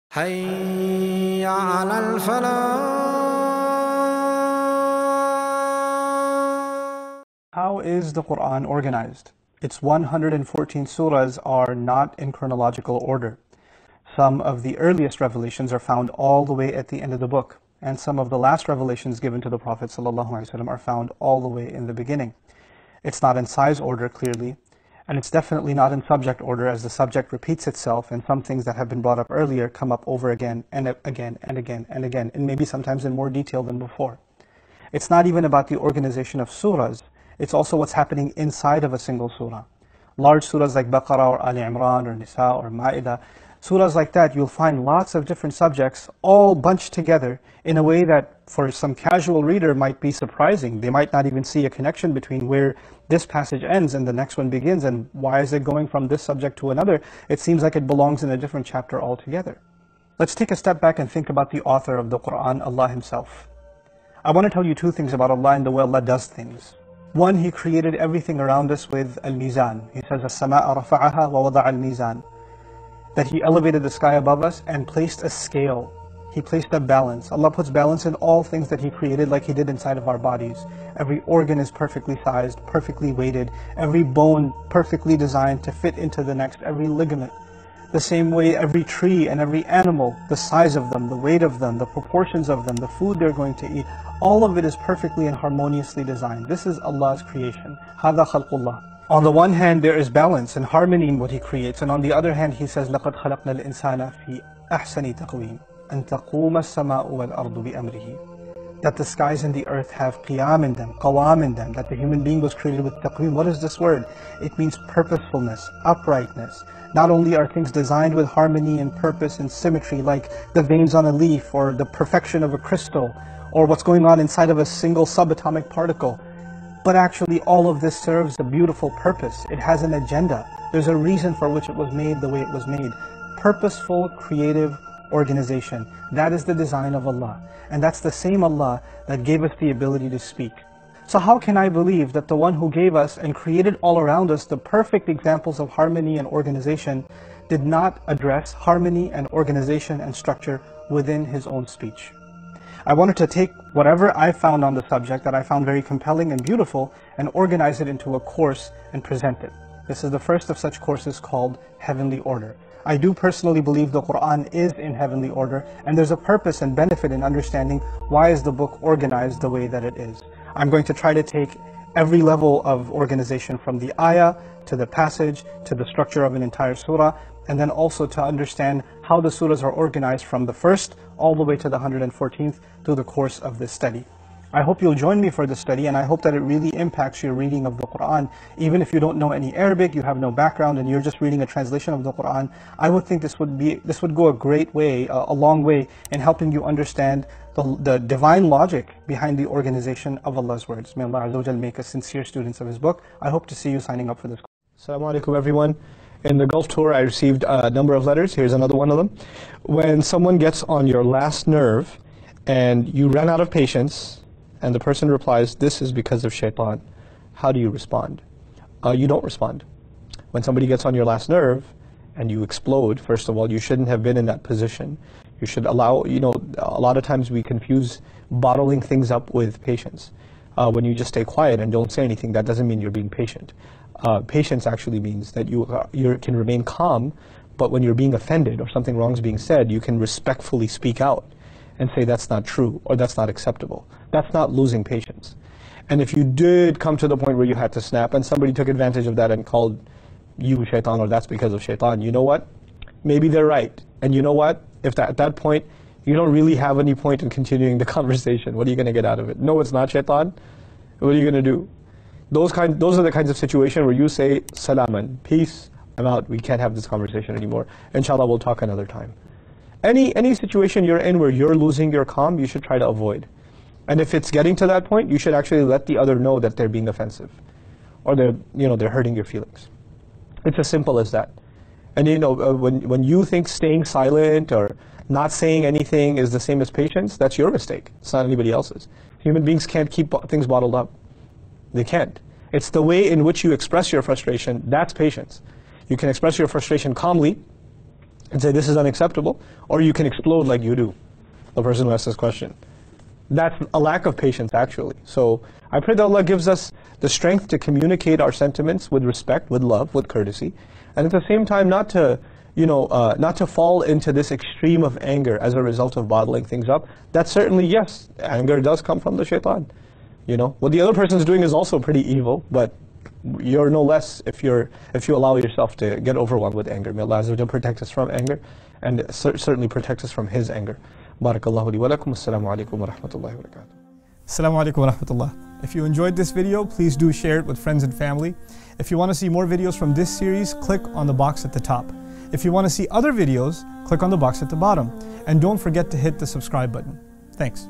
حي على الفلاح. How is the Quran organized? Its 114 surahs are not in chronological order. Some of the earliest revelations are found all the way at the end of the book, and some of the last revelations given to the Prophet ﷺ are found all the way in the beginning. It's not in size order, clearly, and it's definitely not in subject order, as the subject repeats itself, and some things that have been brought up earlier come up over again and again and again and again, and maybe sometimes in more detail than before. It's not even about the organization of surahs, it's also what's happening inside of a single surah. Large surahs like Baqarah or Ali Imran or Nisa or Ma'idah, surahs like that, you'll find lots of different subjects all bunched together in a way that for some casual reader might be surprising. They might not even see a connection between where this passage ends and the next one begins, and why is it going from this subject to another? It seems like it belongs in a different chapter altogether. Let's take a step back and think about the author of the Quran, Allah Himself. I want to tell you two things about Allah and the way Allah does things. One, He created everything around us with al-mizan. He says, "As-samaa'a rafa'aha wa wada'a al-mizan." That He elevated the sky above us and placed a scale. He placed a balance. Allah puts balance in all things that He created, like He did inside of our bodies. Every organ is perfectly sized, perfectly weighted. Every bone perfectly designed to fit into the next. Every ligament. The same way every tree and every animal, the size of them, the weight of them, the proportions of them, the food they're going to eat, all of it is perfectly and harmoniously designed. This is Allah's creation. هَذَا خَلْقُ اللَّهِ. On the one hand, there is balance and harmony in what He creates, and on the other hand, He says, لَقَدْ خَلَقْنَا الْإِنسَانَ فِي أَحْسَنِ تَقْوِيمٍ أَن تَقُومَ السَّمَاءُ وَالْأَرْضُ بِأَمْرِهِ. That the skies and the earth have qiyam in them, qawam in them, that the human being was created with taqweem. What is this word? It means purposefulness, uprightness. Not only are things designed with harmony and purpose and symmetry, like the veins on a leaf, or the perfection of a crystal, or what's going on inside of a single subatomic particle, but actually all of this serves a beautiful purpose. It has an agenda. There's a reason for which it was made the way it was made. Purposeful, creative organization. That is the design of Allah. And that's the same Allah that gave us the ability to speak. So how can I believe that the one who gave us and created all around us the perfect examples of harmony and organization did not address harmony and organization and structure within His own speech? I wanted to take whatever I found on the subject that I found very compelling and beautiful and organize it into a course and present it. This is the first of such courses called Heavenly Order. I do personally believe the Quran is in heavenly order, and there's a purpose and benefit in understanding why is the book organized the way that it is. I'm going to try to take every level of organization, from the ayah to the passage to the structure of an entire surah, and then also to understand how the surahs are organized from the first all the way to the 114th through the course of this study. I hope you'll join me for this study, and I hope that it really impacts your reading of the Quran. Even if you don't know any Arabic, you have no background, and you're just reading a translation of the Quran, I would think this would go a great way, a long way, in helping you understand the divine logic behind the organization of Allah's words. May Allah Azza wa Jal make us sincere students of His book. I hope to see you signing up for this. Assalamu alaikum, everyone. In the Gulf tour, I received a number of letters. Here's another one of them. When someone gets on your last nerve and you run out of patience, and the person replies, "This is because of shaitan," how do you respond? You don't respond. When somebody gets on your last nerve and you explode, first of all, you shouldn't have been in that position. You should allow, a lot of times we confuse bottling things up with patience. When you just stay quiet and don't say anything, that doesn't mean you're being patient. Patience actually means that you can remain calm, but when you're being offended or something wrong is being said, you can respectfully speak out and say that's not true or that's not acceptable. That's not losing patience. And if you did come to the point where you had to snap and somebody took advantage of that and called you shaitan, or that's because of shaitan, you know what? Maybe they're right. And you know what? If at that point, you don't really have any point in continuing the conversation, what are you going to get out of it? No, it's not shaitan. What are you going to do? Those are the kinds of situations where you say, salaman, peace, I'm out, we can't have this conversation anymore. Inshallah, we'll talk another time. Any situation you're in where you're losing your calm, you should try to avoid. And if it's getting to that point, you should actually let the other know that they're being offensive, or they're hurting your feelings. It's as simple as that. And when you think staying silent or not saying anything is the same as patience, that's your mistake. It's not anybody else's. Human beings can't keep things bottled up. They can't. It's the way in which you express your frustration, that's patience. You can express your frustration calmly, and say this is unacceptable, or you can explode like you do, the person who asked this question. That's a lack of patience, actually. So I pray that Allah gives us the strength to communicate our sentiments with respect, with love, with courtesy, and at the same time not to, not to fall into this extreme of anger as a result of bottling things up. That certainly, yes, anger does come from the shaitan. What the other person is doing is also pretty evil, but you're no less if you allow yourself to get overwhelmed with anger. May Allah Azza wa Jalla protect us from anger, and certainly protect us from His anger. Barakallahu li wa lakum. Assalamu alaikum wa rahmatullahi wa barakatuh. Assalamu alaikum wa rahmatullah. If you enjoyed this video, please do share it with friends and family. If you want to see more videos from this series, click on the box at the top. If you want to see other videos, click on the box at the bottom. And don't forget to hit the subscribe button. Thanks.